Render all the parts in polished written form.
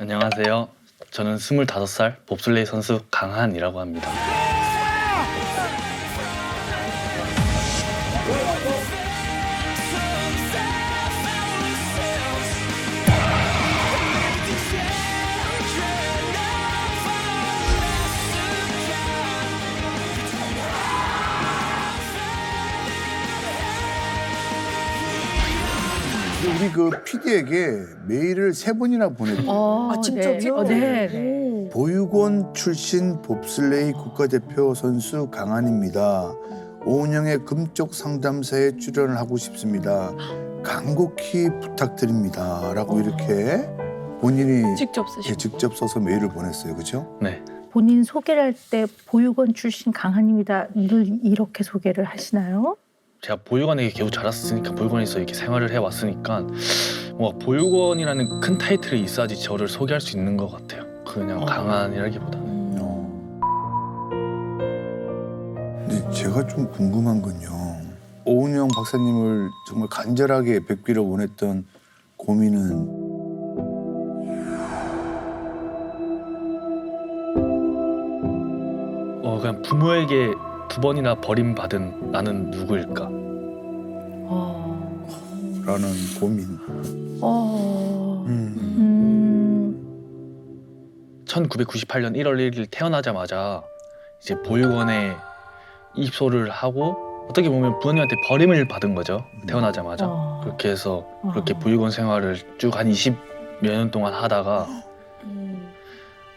안녕하세요. 저는 25살 봅슬레이 선수 강한이라고 합니다. 우리 그 PD에게 메일을 3번이나 보냈대요. 진짜요? 네. 보육원 출신 봅슬레이 국가대표 선수 강한입니다. 오은영의 금쪽 상담사에 출연을 하고 싶습니다. 간곡히 부탁드립니다. 라고 이렇게 본인이 직접 쓰시고. 직접 써서 메일을 보냈어요. 그죠? 네. 본인 소개를 할 때 보육원 출신 강한입니다. 늘 이렇게 소개를 하시나요? 제가 보육원에 계속 자랐으니까 보육원에서 이렇게 생활을 해왔으니까 뭔가 보육원이라는 큰 타이틀이 있어야지 저를 소개할 수 있는 것 같아요. 그냥 강한이라기보다는. 근데 제가 좀 궁금한 건요. 오은영 박사님을 정말 간절하게 뵙기를 원했던 고민은 그냥 부모에게 2번이나 버림받은 나는 누구일까? 라는 고민. 어... 음. 1998년 1월 1일 태어나자마자 이제 보육원에 입소를 하고 어떻게 보면 부모님한테 버림을 받은 거죠. 태어나자마자. 그렇게 해서 그렇게 보육원 생활을 쭉 한 20몇 년 동안 하다가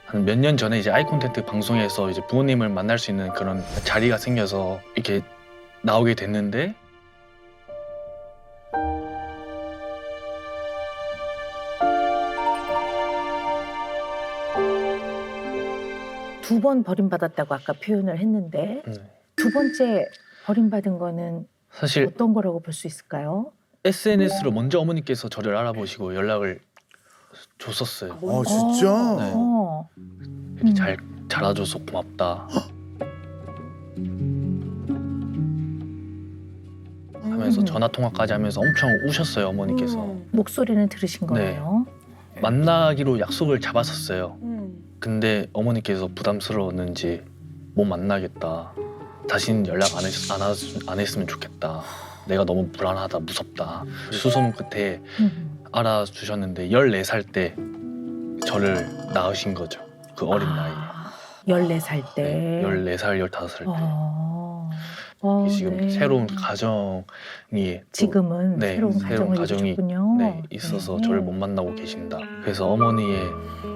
한 몇 년 전에 이제 아이 콘텐트 방송에서 이제 부모님을 만날 수 있는 그런 자리가 생겨서 이렇게 나오게 됐는데 두 번 버림받았다고 아까 표현을 했는데 두 번째 버림받은 거는 사실 어떤 거라고 볼 수 있을까요? SNS로 먼저 어머니께서 저를 알아보시고 연락을 줬었어요. 아 진짜? 네. 어. 이렇게 잘 자라줘서 고맙다 하면서 전화 통화까지 하면서 엄청 우셨어요 어머니께서. 목소리는 들으신 네. 거예요? 만나기로 약속을 잡았었어요. 근데 어머니께서 부담스러웠는지 못 만나겠다. 다시는 연락 안 했으면 좋겠다. 내가 너무 불안하다, 무섭다. 수소문 끝에 알아주셨는데 14살 때 저를 낳으신 거죠. 그 어린 나이에. 14살 때. 네, 14살, 15살 때. 지금 네. 새로운 가정이 또, 지금은 네, 새로운 가정을 가정이 이루셨군요. 네, 있어서 네. 저를 못 만나고 계신다. 그래서 어머니의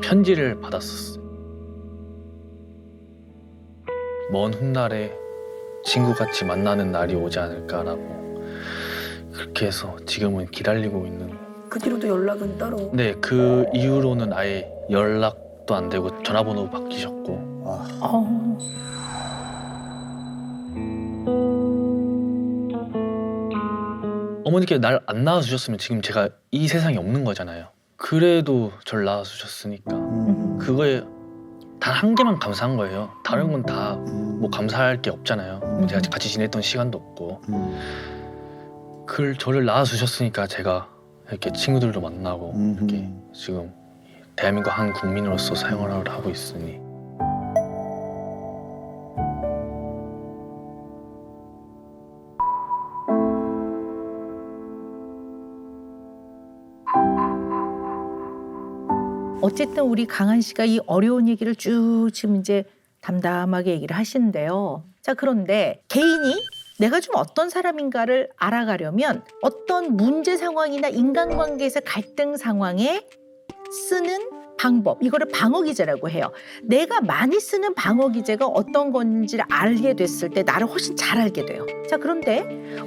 편지를 받았었어요. 먼 훗날에 친구같이 만나는 날이 오지 않을까라고 그렇게 해서 지금은 기다리고 있는. 그 뒤로도 연락은 따로. 네, 그 이후로는 아예 연락도 안 되고 전화번호 바뀌셨고. 어. 어머니께 날 안 낳아주셨으면 지금 제가 이 세상에 없는 거잖아요. 그래도 절 낳아주셨으니까 그거에 단 한 개만 감사한 거예요. 다른 건 다 뭐 감사할 게 없잖아요. 제가 같이 지냈던 시간도 없고. 저를 낳아주셨으니까 제가 이렇게 친구들도 만나고 이렇게 지금 대한민국 한 국민으로서 생활을 하고 있으니. 어쨌든 우리 강한 씨가 이 어려운 얘기를 쭉 지금 이제 담담하게 얘기를 하시는데요. 자, 그런데 개인이 내가 좀 어떤 사람인가를 알아가려면 어떤 문제 상황이나 인간관계에서 갈등 상황에 쓰는 방법, 이거를 방어기제라고 해요. 내가 많이 쓰는 방어기제가 어떤 건지를 알게 됐을 때 나를 훨씬 잘 알게 돼요. 자, 그런데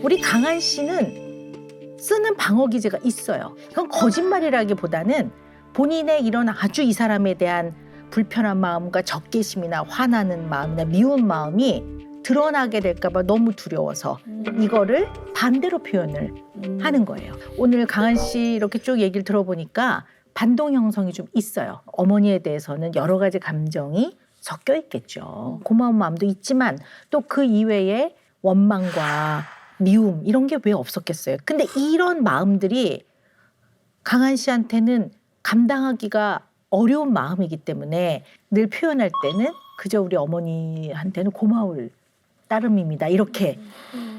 우리 강한 씨는 쓰는 방어기제가 있어요. 그건 거짓말이라기보다는 본인의 이런 아주 이 사람에 대한 불편한 마음과 적개심이나 화나는 마음이나 미운 마음이 드러나게 될까 봐 너무 두려워서 이거를 반대로 표현을 하는 거예요. 오늘 강한 씨 이렇게 쭉 얘기를 들어보니까 반동 형성이 좀 있어요. 어머니에 대해서는 여러 가지 감정이 섞여 있겠죠. 고마운 마음도 있지만 또 그 이외에 원망과 미움 이런 게 왜 없었겠어요. 근데 이런 마음들이 강한 씨한테는 감당하기가 어려운 마음이기 때문에 늘 표현할 때는 그저 우리 어머니한테는 고마울 따름입니다. 이렇게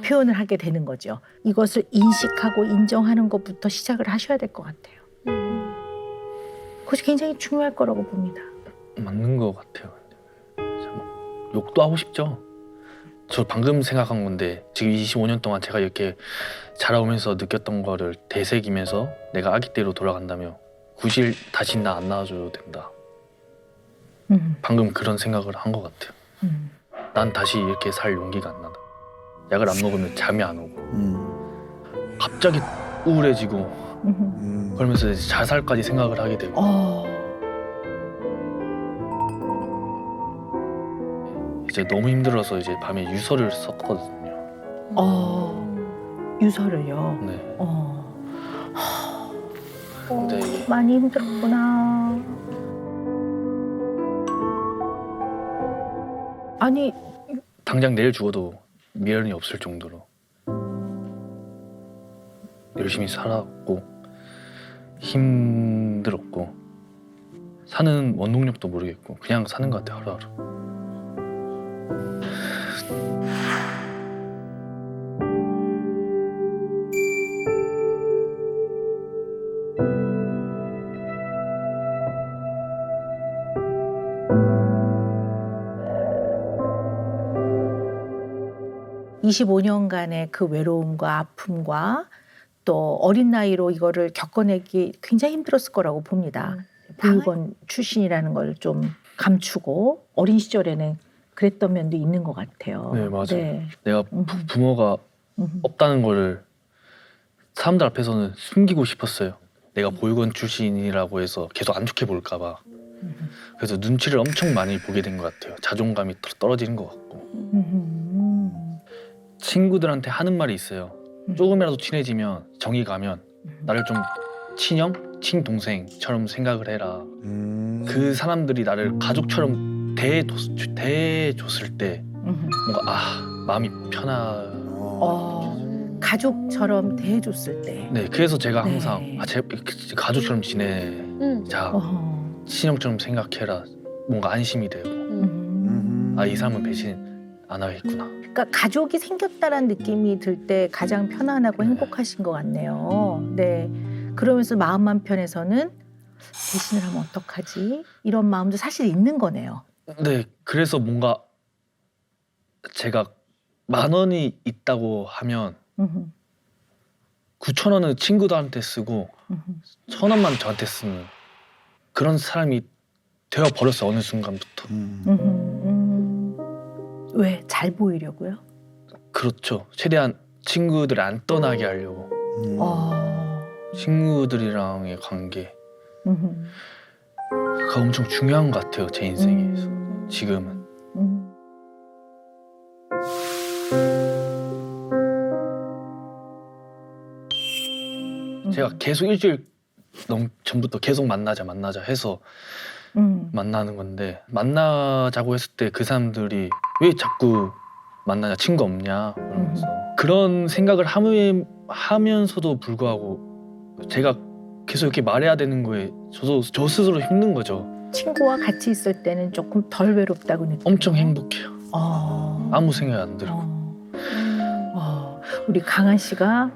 표현을 하게 되는 거죠. 이것을 인식하고 인정하는 것부터 시작을 하셔야 될 것 같아요. 그것이 굉장히 중요할 거라고 봅니다. 맞는 것 같아요. 참, 욕도 하고 싶죠. 저 방금 생각한 건데 지금 25년 동안 제가 이렇게 자라오면서 느꼈던 거를 되새기면서 내가 아기 때로 돌아간다면 구실 다시 나 안 낳아줘도 된다. 방금 그런 생각을 한 것 같아요. 난 다시 이렇게 살 용기가 안 나다. 약을 안 먹으면 잠이 안 오고 갑자기 우울해지고 그러면서 이제 자살까지 생각을 하게 되고 이제 너무 힘들어서 이제 밤에 유서를 썼거든요. 유서를요. 네. 근데 이게 많이 힘들었구나. 아니 당장 내일 죽어도 미련이 없을 정도로 열심히 살았고 힘들었고 사는 원동력도 모르겠고 그냥 사는 것 같아요. 하루하루. (25년간의) 그 외로움과 아픔과 또 어린 나이로 이거를 겪어내기 굉장히 힘들었을 거라고 봅니다. 보육원 출신이라는 걸 좀 감추고 어린 시절에는 그랬던 면도 있는 것 같아요. 네, 맞아요. 네. 내가 부모가 없다는 거를 사람들 앞에서는 숨기고 싶었어요. 내가 보육원 출신이라고 해서 계속 안 좋게 볼까 봐. 그래서 눈치를 엄청 많이 보게 된 것 같아요. 자존감이 떨어지는 것 같고. 친구들한테 하는 말이 있어요. 조금이라도 친해지면 정이 가면 나를 좀 친형? 친동생처럼 생각을 해라. 그 사람들이 나를 가족처럼 대해줬을 때 뭔가 마음이 가족처럼 대해줬을 때. 네, 그래서 제가 항상 네. 가족처럼 지내자. 친형처럼 생각해라. 뭔가 안심이 되고 이 사람은 배신 안 하겠구나. 그러니까 가족이 생겼다라는 느낌이 들 때 가장 편안하고 행복하신 것 같네요. 네. 그러면서 마음 한편에서는 배신을 하면 어떡하지? 이런 마음도 사실 있는 거네요. 네, 그래서 뭔가 제가 10,000원이 있다고 하면 9,000원은 친구들한테 쓰고 1,000원만 저한테 쓰는 그런 사람이 되어 버렸어요. 어느 순간부터. 왜? 잘 보이려고요? 그렇죠. 최대한 친구들 안 떠나게 하려고. 친구들이랑의 관계. 그거 엄청 중요한 것 같아요. 제 인생에서. 지금은. 제가 계속 일주일 전부터 계속 만나자 해서 만나는 건데 만나자고 했을 때 그 사람들이 왜 자꾸 만나냐, 친구 없냐 그러면서 그런 생각을 하면서도 불구하고 제가 계속 이렇게 말해야 되는 거에 저 스스로 힘든 거죠. 친구와 같이 있을 때는 조금 덜 외롭다고 느껴요. 엄청 행복해요. 아무 생각 안 들고. 우리 강한 씨가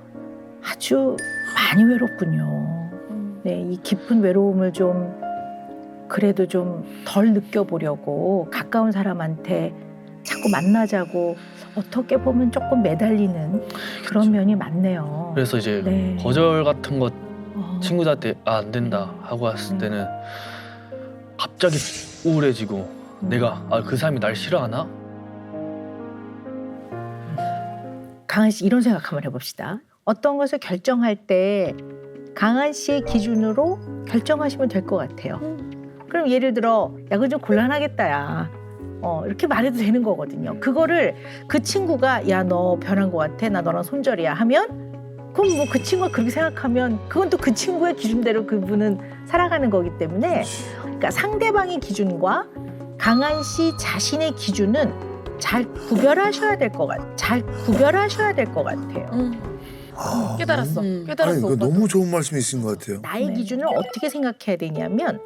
아주 많이 외롭군요. 네, 이 깊은 외로움을 좀 그래도 좀 덜 느껴보려고 가까운 사람한테 자꾸 만나자고 어떻게 보면 조금 매달리는 그런 면이 많네요. 그래서 이제 네. 거절 같은 거 친구들한테 안 된다 하고 했을 때는 갑자기 우울해지고 내가 그 사람이 날 싫어하나? 강한 씨 이런 생각 한번 해봅시다. 어떤 것을 결정할 때 강한 씨의 기준으로 결정하시면 될 것 같아요. 그럼 예를 들어 야 그거 좀 곤란하겠다 야 이렇게 말해도 되는 거거든요. 그거를 그 친구가 야 너 변한 것 같아 나 너랑 손절이야 하면 그럼 뭐 그 친구가 그렇게 생각하면 그건 또 그 친구의 기준대로 그분은 살아가는 거기 때문에 그러니까 상대방의 기준과 강한 씨 자신의 기준은 잘 구별하셔야 될 것 같아요. 깨달았어. 아니, 깨달았어. 이거 오빠. 너무 좋은 말씀이신 것 같아요. 나의 기준을 어떻게 생각해야 되냐면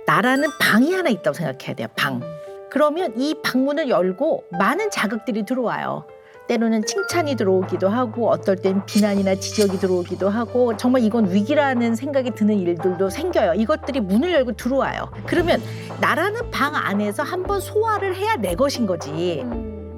나라는 방이 하나 있다고 생각해야 돼요. 방. 그러면 이 방문을 열고 많은 자극들이 들어와요. 때로는 칭찬이 들어오기도 하고 어떨 땐 비난이나 지적이 들어오기도 하고 정말 이건 위기라는 생각이 드는 일들도 생겨요. 이것들이 문을 열고 들어와요. 그러면 나라는 방 안에서 한번 소화를 해야 내 것인 거지.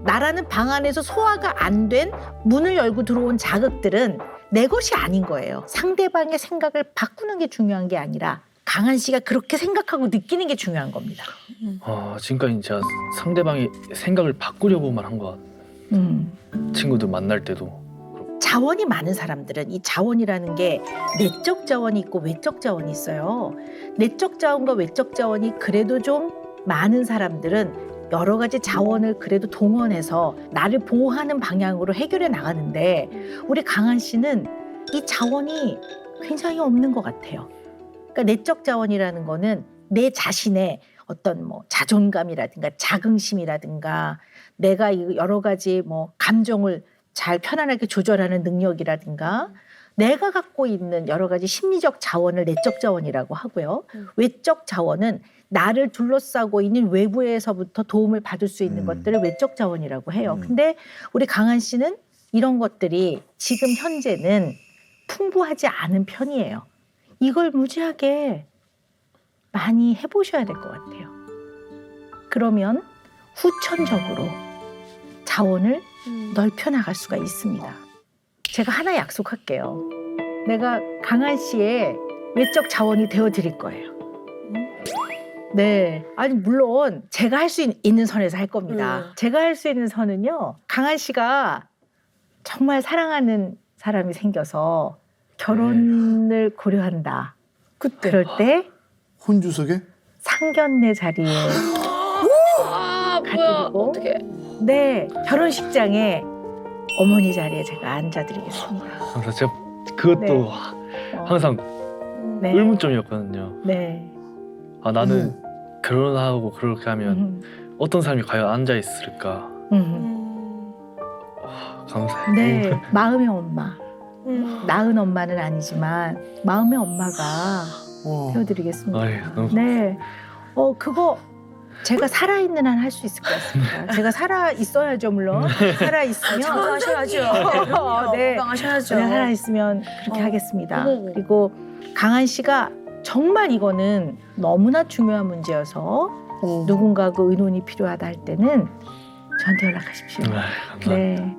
나라는 방 안에서 소화가 안 된 문을 열고 들어온 자극들은 내 것이 아닌 거예요. 상대방의 생각을 바꾸는 게 중요한 게 아니라 강한 씨가 그렇게 생각하고 느끼는 게 중요한 겁니다. 지금까지 제가 상대방의 생각을 바꾸려고만 한 것 같아요. 친구들 만날 때도. 자원이 많은 사람들은 이 자원이라는 게 내적 자원이 있고 외적 자원이 있어요. 내적 자원과 외적 자원이 그래도 좀 많은 사람들은 여러 가지 자원을 그래도 동원해서 나를 보호하는 방향으로 해결해 나가는데 우리 강한 씨는 이 자원이 굉장히 없는 것 같아요. 그러니까 내적 자원이라는 거는 내 자신의 어떤 뭐 자존감이라든가 자긍심이라든가 내가 여러 가지 뭐 감정을 잘 편안하게 조절하는 능력이라든가 내가 갖고 있는 여러 가지 심리적 자원을 내적 자원이라고 하고요. 외적 자원은 나를 둘러싸고 있는 외부에서부터 도움을 받을 수 있는 것들을 외적 자원이라고 해요. 근데 우리 강한 씨는 이런 것들이 지금 현재는 풍부하지 않은 편이에요. 이걸 무지하게 많이 해보셔야 될 것 같아요. 그러면 후천적으로 자원을 넓혀 나갈 수가 있습니다. 제가 하나 약속할게요. 내가 강한 씨의 외적 자원이 되어 드릴 거예요. 네. 아니 물론 제가 할 수 있는 선에서 할 겁니다. 제가 할 수 있는 선은요. 강한 씨가 정말 사랑하는 사람이 생겨서 결혼을 고려한다. 그럴 때 혼주석에? 상견례 자리에 가드리고 네 결혼식장에 어머니 자리에 제가 앉아드리겠습니다. 그래서 제가 그것도 항상 네. 의문점이었거든요. 네. 나는 결혼하고 그렇게 하면 어떤 사람이 과연 앉아 있을까. 감사해요. 네. 마음의 엄마. 낳은 엄마는 아니지만 마음의 엄마가 되어드리겠습니다. 너무 네. 그거 제가 살아있는 한 할 수 있을 것 같습니다. 제가 살아있어야죠, 물론. 살아있으면. 건강하셔야죠. 네. 건강하셔야죠. 네, 살아있으면 그렇게 하겠습니다. 그리고 강한 씨가 정말 이거는 너무나 중요한 문제여서 누군가 그 의논이 필요하다 할 때는 저한테 연락하십시오. 감사합니다. 네.